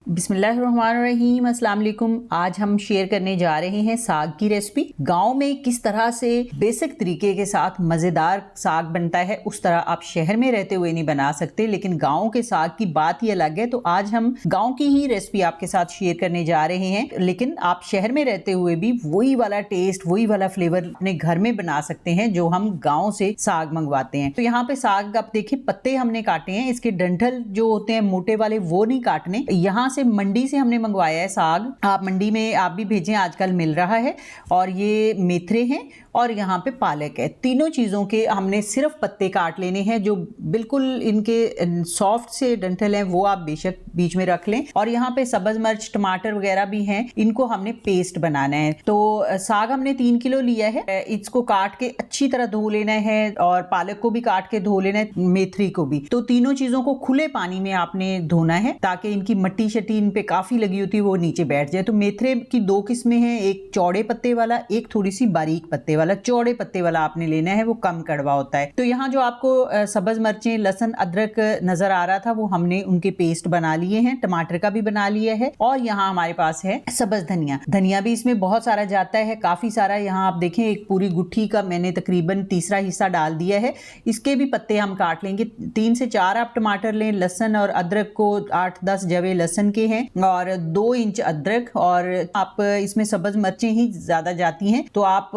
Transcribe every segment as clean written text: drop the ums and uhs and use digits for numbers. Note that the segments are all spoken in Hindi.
बिस्मिल्लाहिर्रहमानिर्रहीम, अस्सलाम वालेकुम। आज हम शेयर करने जा रहे हैं साग की रेसिपी। गांव में किस तरह से बेसिक तरीके के साथ मज़ेदार साग बनता है, उस तरह आप शहर में रहते हुए नहीं बना सकते, लेकिन गांव के साग की बात ही अलग है। तो आज हम गांव की ही रेसिपी आपके साथ शेयर करने जा रहे हैं, लेकिन आप शहर में रहते हुए भी वही वाला टेस्ट, वही वाला फ्लेवर अपने घर में बना सकते हैं जो हम गाँव से साग मंगवाते हैं। तो यहाँ पे साग आप देखिए, पत्ते हमने काटे हैं, इसके डंठल जो होते हैं मोटे वाले वो नहीं काटने। यहाँ से मंडी से हमने मंगवाया है साग। आप मंडी में आप भी भेजें, आजकल मिल रहा है। और ये मेथरे हैं और यहाँ पे पालक है। तीनों चीज़ों के हमने सिर्फ पत्ते काट लेने हैं। जो बिल्कुल इनके सॉफ्ट से डंठल हैं वो आप बेशक बीच में रख लें। और यहाँ पे सब्ज मिर्च, टमाटर वगैरह भी हैं, इनको हमने पेस्ट बनाना है। तो साग हमने 3 किलो लिया है। इसको काट के अच्छी तरह धो लेना है और पालक को भी काट के धो लेना है, मेथरी को भी। तो तीनों चीज़ों को खुले पानी में आपने धोना है ताकि इनकी मट्टी शट्टी इन पे काफ़ी लगी होती है वो नीचे बैठ जाए। तो मेथरे की 2 किस्में हैं, एक चौड़े पत्ते वाला, एक थोड़ी सी बारीक पत्ते वाला। चौड़े पत्ते वाला आपने लेना है, वो कम कड़वा होता है। तो यहाँ जो आपको सब्ज मिर्चें, लहसुन, अदरक नजर आ रहा था, वो हमने उनके पेस्ट बना लिए हैं। टमाटर का भी बना लिया है। और यहाँ हमारे पास है सब्ज धनिया। धनिया भी इसमें बहुत सारा जाता है, काफी सारा। यहाँ आप देखें, एक पूरी गुट्ठी का मैंने तकरीबन तीसरा हिस्सा डाल दिया है। इसके भी पत्ते हम काट लेंगे। 3 से 4 आप टमाटर लें। लहसुन और अदरक को 8-10 जवे लहसुन के हैं और 2 इंच अदरक। और आप इसमें सब्ज मिर्चें ही ज्यादा जाती हैं, तो आप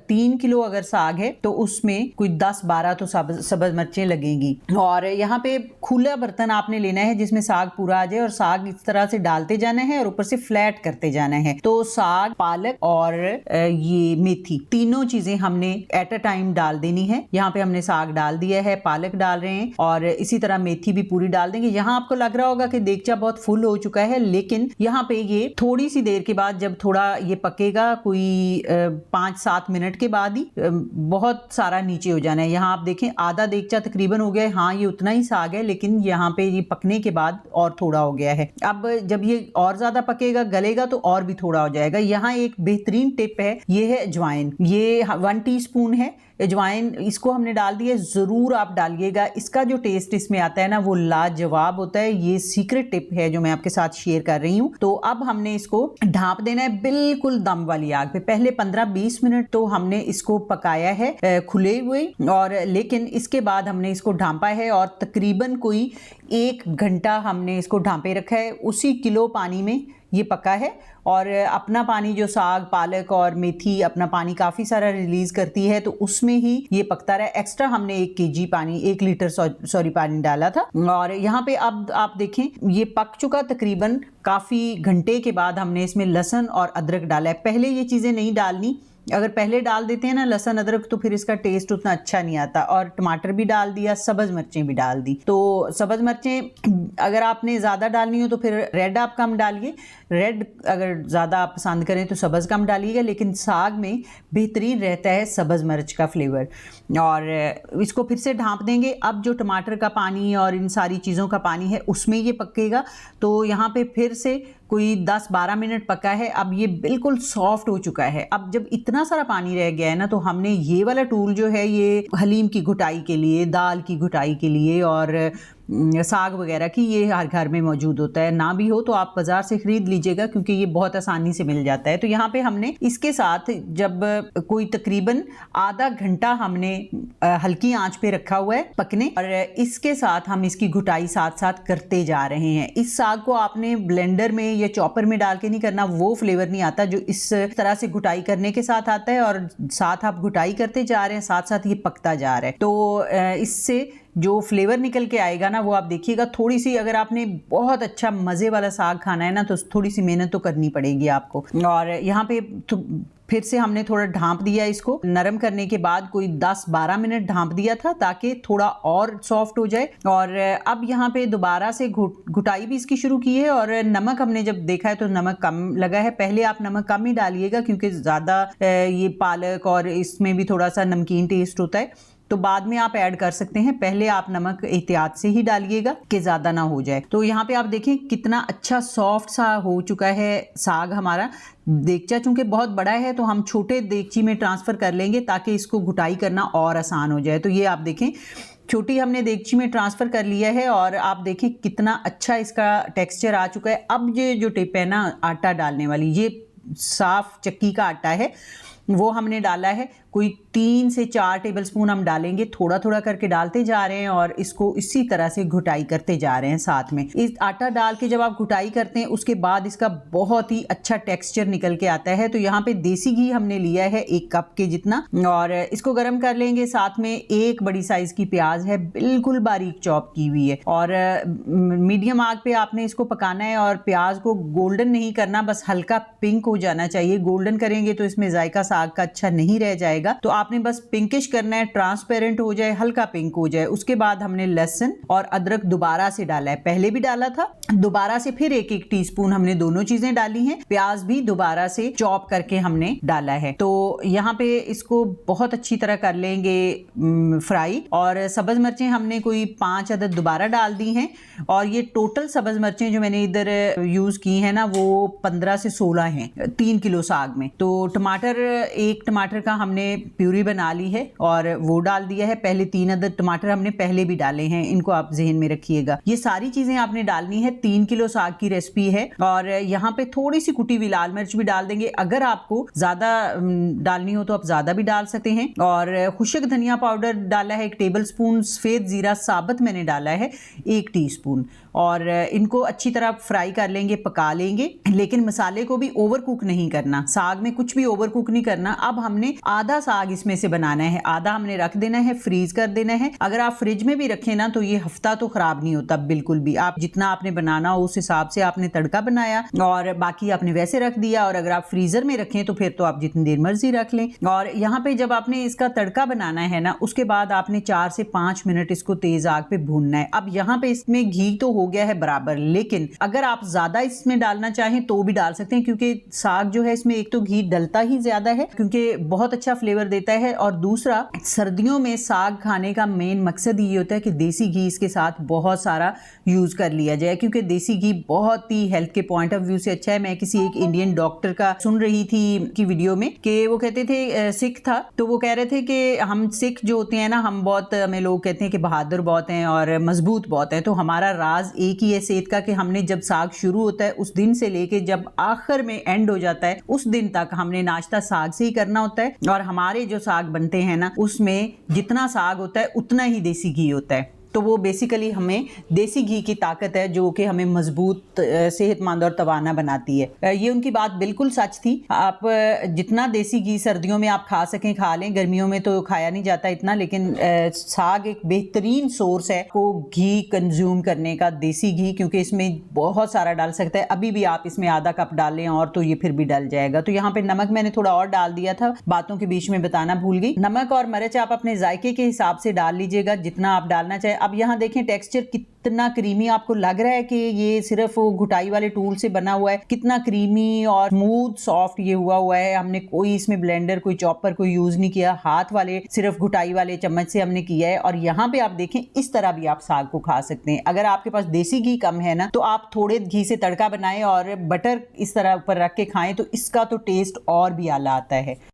3 किलो अगर साग है तो उसमें कोई 10-12 तो सब्ज मिर्चें लगेंगी। और यहाँ पे खुला बर्तन आपने लेना है जिसमें साग पूरा आ जाए, और साग इस तरह से डालते जाना है और ऊपर से फ्लैट करते जाना है। तो साग, पालक और ये मेथी, तीनों चीजें हमने एट अ टाइम डाल देनी है। यहाँ पे हमने साग डाल दिया है, पालक डाल रहे हैं और इसी तरह मेथी भी पूरी डाल देंगे। यहाँ आपको लग रहा होगा कि देगचा बहुत फुल हो चुका है, लेकिन यहाँ पे ये थोड़ी सी देर के बाद, जब थोड़ा ये पकेगा, कोई 5-7 मिनट के बाद ही बहुत सारा नीचे हो जाना है। यहाँ आप देखें, आधा देगचा तकरीबन हो गया है। हाँ, ये उतना ही साग है, लेकिन यहाँ पे ये पकने के बाद और थोड़ा हो गया है। अब जब ये और ज्यादा पकेगा, गलेगा, तो और भी थोड़ा हो जाएगा। यहाँ एक बेहतरीन टिप है, ये है अजवाइन। ये 1 टीस्पून है अजवाइन, इसको हमने डाल दिया। जरूर आप डालिएगा, इसका जो टेस्ट इसमें आता है ना, वो लाजवाब होता है। ये सीक्रेट टिप है जो मैं आपके साथ शेयर कर रही हूँ। तो अब हमने इसको ढांप देना है बिल्कुल दम वाली आग पे। पहले 15-20 मिनट तो हमने इसको पकाया है खुले हुए, और लेकिन इसके बाद हमने इसको ढांपा है और तकरीबन कोई 1 घंटा हमने इसको ढांपे रखा है। उसी किलो पानी में ये पका है। और अपना पानी, जो साग, पालक और मेथी अपना पानी काफ़ी सारा रिलीज़ करती है, तो उसमें ही ये पकता रहा। एक्स्ट्रा हमने 1 केजी पानी, 1 लीटर सॉरी पानी डाला था। और यहाँ पे अब आप देखें, ये पक चुका तकरीबन। काफ़ी घंटे के बाद हमने इसमें लहसुन और अदरक डाला है। पहले ये चीज़ें नहीं डालनी। अगर पहले डाल देते हैं ना लहसुन अदरक, तो फिर इसका टेस्ट उतना अच्छा नहीं आता। और टमाटर भी डाल दिया, सब्ज मिर्चें भी डाल दी। तो सब्ज मिर्चें अगर आपने ज़्यादा डालनी हो तो फिर रेड आप कम डालिए। रेड अगर ज़्यादा आप पसंद करें तो सब्ज कम डालिएगा, लेकिन साग में बेहतरीन रहता है सब्ज मिर्च का फ्लेवर। और इसको फिर से ढांप देंगे। अब जो टमाटर का पानी और इन सारी चीज़ों का पानी है, उसमें ये पकेगा। तो यहाँ पे फिर से कोई 10-12 मिनट पका है। अब ये बिल्कुल सॉफ्ट हो चुका है। अब जब इतना सारा पानी रह गया है ना, तो हमने ये वाला टूल जो है, ये हलीम की घुटाई के लिए, दाल की घुटाई के लिए और साग वगैरह की, ये हर घर में मौजूद होता है। ना भी हो तो आप बाजार से खरीद लीजिएगा, क्योंकि ये बहुत आसानी से मिल जाता है। तो यहाँ पे हमने इसके साथ जब कोई तकरीबन आधा घंटा हमने हल्की आंच पे रखा हुआ है पकने, और इसके साथ हम इसकी घुटाई साथ साथ करते जा रहे हैं। इस साग को आपने ब्लेंडर में या चॉपर में डाल के नहीं करना, वो फ्लेवर नहीं आता जो इस तरह से घुटाई करने के साथ आता है। और साथ आप घुटाई करते जा रहे हैं, साथ साथ ये पकता जा रहा है। तो इससे जो फ्लेवर निकल के आएगा ना, वो आप देखिएगा। थोड़ी सी अगर आपने बहुत अच्छा मज़े वाला साग खाना है ना, तो थोड़ी सी मेहनत तो करनी पड़ेगी आपको। और यहाँ पे फिर से हमने थोड़ा ढांप दिया। इसको नरम करने के बाद कोई 10-12 मिनट ढांप दिया था, ताकि थोड़ा और सॉफ्ट हो जाए। और अब यहाँ पे दोबारा से घुटाई भी इसकी शुरू की है। और नमक हमने जब देखा है तो नमक कम लगा है। पहले आप नमक कम ही डालिएगा, क्योंकि ज़्यादा ये पालक और इसमें भी थोड़ा सा नमकीन टेस्ट होता है। तो बाद में आप ऐड कर सकते हैं, पहले आप नमक एहतियात से ही डालिएगा कि ज़्यादा ना हो जाए। तो यहाँ पे आप देखें कितना अच्छा सॉफ्ट सा हो चुका है साग हमारा। देगचा चूंकि बहुत बड़ा है, तो हम छोटे देगची में ट्रांसफ़र कर लेंगे ताकि इसको घुटाई करना और आसान हो जाए। तो ये आप देखें छोटी हमने देगची में ट्रांसफ़र कर लिया है और आप देखिए कितना अच्छा इसका टेक्सचर आ चुका है। अब ये जो टिप है ना आटा डालने वाली, ये साफ चक्की का आटा है, वो हमने डाला है। कोई 3 से 4 टेबलस्पून हम डालेंगे, थोड़ा थोड़ा करके डालते जा रहे हैं और इसको इसी तरह से घुटाई करते जा रहे हैं साथ में। इस आटा डाल के जब आप घुटाई करते हैं उसके बाद इसका बहुत ही अच्छा टेक्सचर निकल के आता है। तो यहाँ पे देसी घी हमने लिया है 1 कप के जितना और इसको गर्म कर लेंगे। साथ में 1 बड़ी साइज की प्याज है, बिल्कुल बारीक चॉप की हुई है और मीडियम आग पे आपने इसको पकाना है और प्याज को गोल्डन नहीं करना, बस हल्का पिंक हो जाना चाहिए। गोल्डन करेंगे तो इसमें जायका साग का अच्छा नहीं रह जाएगा, तो आपने बस पिंकिश करना है, ट्रांसपेरेंट हो जाए, हल्का पिंक हो जाए। उसके बाद हमने लहसुन और अदरक दोबारा से डाला है, पहले भी डाला था, दोबारा से फिर 1-1 टीस्पून हमने दोनों चीजें डाली हैं। प्याज भी दोबारा से चॉप करके हमने डाला है। तो यहाँ पे इसको बहुत अच्छी तरह कर लेंगे फ्राई। और सब्ज मिर्चें हमने कोई 5 अदद दोबारा डाल दी हैं और ये टोटल सब्ज मिर्चें जो मैंने इधर यूज की है ना वो 15 से 16 हैं 3 किलो साग में। तो टमाटर, 1 टमाटर का हमने प्यूरी बना ली है और वो डाल दिया है। पहले 3 अदद टमाटर हमने पहले भी डाले हैं, इनको आप जहन में रखिएगा। ये सारी चीजें आपने डालनी है। 3 किलो साग की रेसिपी है और यहाँ पे थोड़ी सी कुटी हुई लाल मिर्च भी डाल देंगे। अगर आपको ज्यादा डालनी हो तो आप ज्यादा भी डाल सकते हैं। और खुशक धनिया पाउडर डाला है 1 टेबलस्पून। सफेद जीरा साबुत मैंने डाला है 1 टीस्पून और इनको अच्छी तरह फ्राई कर लेंगे, पका लेंगे। लेकिन मसाले को भी ओवर कुक नहीं करना, साग में कुछ भी ओवर कुक नहीं करना। अब हमने आधा साग इसमें से बनाना है, आधा हमने रख देना है, फ्रीज कर देना है। अगर आप फ्रिज में भी रखें ना तो ये हफ्ता तो खराब नहीं होता बिल्कुल भी। आप जितना आपने बनाना हो उस हिसाब से आपने तड़का बनाया और बाकी आपने वैसे रख दिया। और अगर आप फ्रीजर में रखें तो फिर तो आप जितनी देर मर्जी रख लें। और यहाँ पे जब आपने इसका तड़का बनाना है ना उसके बाद आपने 4 से 5 मिनट इसको तेज आग पे भूनना है। अब यहाँ पे इसमें घी तो हो गया है बराबर, लेकिन अगर आप ज्यादा इसमें डालना चाहें तो भी डाल सकते हैं, क्योंकि साग जो है इसमें एक तो घी डलता ही ज्यादा है क्योंकि बहुत अच्छा फ्लेवर देता है। और दूसरा, सर्दियों में साग खाने का मेन मकसद ये होता है कि देसी घी इसके साथ बहुत सारा यूज कर लिया जाए, क्योंकि देसी घी बहुत ही हेल्थ के पॉइंट ऑफ व्यू से अच्छा है। मैं किसी एक इंडियन डॉक्टर का सुन रही थी की वीडियो में कि वो कहते थे, सिख था, तो वो कह रहे थे कि हम सिख जो होते हैं ना, हम बहुत, हमें लोग कहते हैं कि बहादुर बहुत हैं और मजबूत बहुत हैं। तो हमारा राज एक ही है सेहत का कि हमने जब साग शुरू होता है उस दिन से लेके जब आखिर में एंड हो जाता है उस दिन तक हमने नाश्ता साग से ही करना होता है। और हमारे जो साग बनते हैं ना उसमें जितना साग होता है उतना ही देसी घी होता है। तो वो बेसिकली हमें देसी घी की ताकत है जो कि हमें मजबूत, सेहतमंद और तवाना बनाती है। ये उनकी बात बिल्कुल सच थी। आप जितना देसी घी सर्दियों में आप खा सकें खा लें, गर्मियों में तो खाया नहीं जाता इतना, लेकिन साग एक बेहतरीन सोर्स है को घी कंज्यूम करने का, देसी घी, क्योंकि इसमें बहुत सारा डाल सकता है। अभी भी आप इसमें आधा कप डाल लें और तो ये फिर भी डल जाएगा। तो यहाँ पे नमक मैंने थोड़ा और डाल दिया था, बातों के बीच में बताना भूल गई। नमक और मिर्च आप अपने जायके के हिसाब से डाल लीजिएगा जितना आप डालना चाहे। अब यहाँ देखें टेक्सचर कितना क्रीमी आपको लग रहा है कि ये सिर्फ घुटाई वाले टूल से बना हुआ है। कितना क्रीमी और स्मूथ सॉफ्ट ये हुआ है। हमने कोई इसमें ब्लेंडर, कोई चॉपर कोई यूज नहीं किया, हाथ वाले सिर्फ घुटाई वाले चम्मच से हमने किया है। और यहाँ पे आप देखें इस तरह भी आप साग को खा सकते हैं। अगर आपके पास देसी घी कम है ना तो आप थोड़े घी से तड़का बनाएं और बटर इस तरह ऊपर रख के खाएं तो इसका तो टेस्ट और भी आला आता है।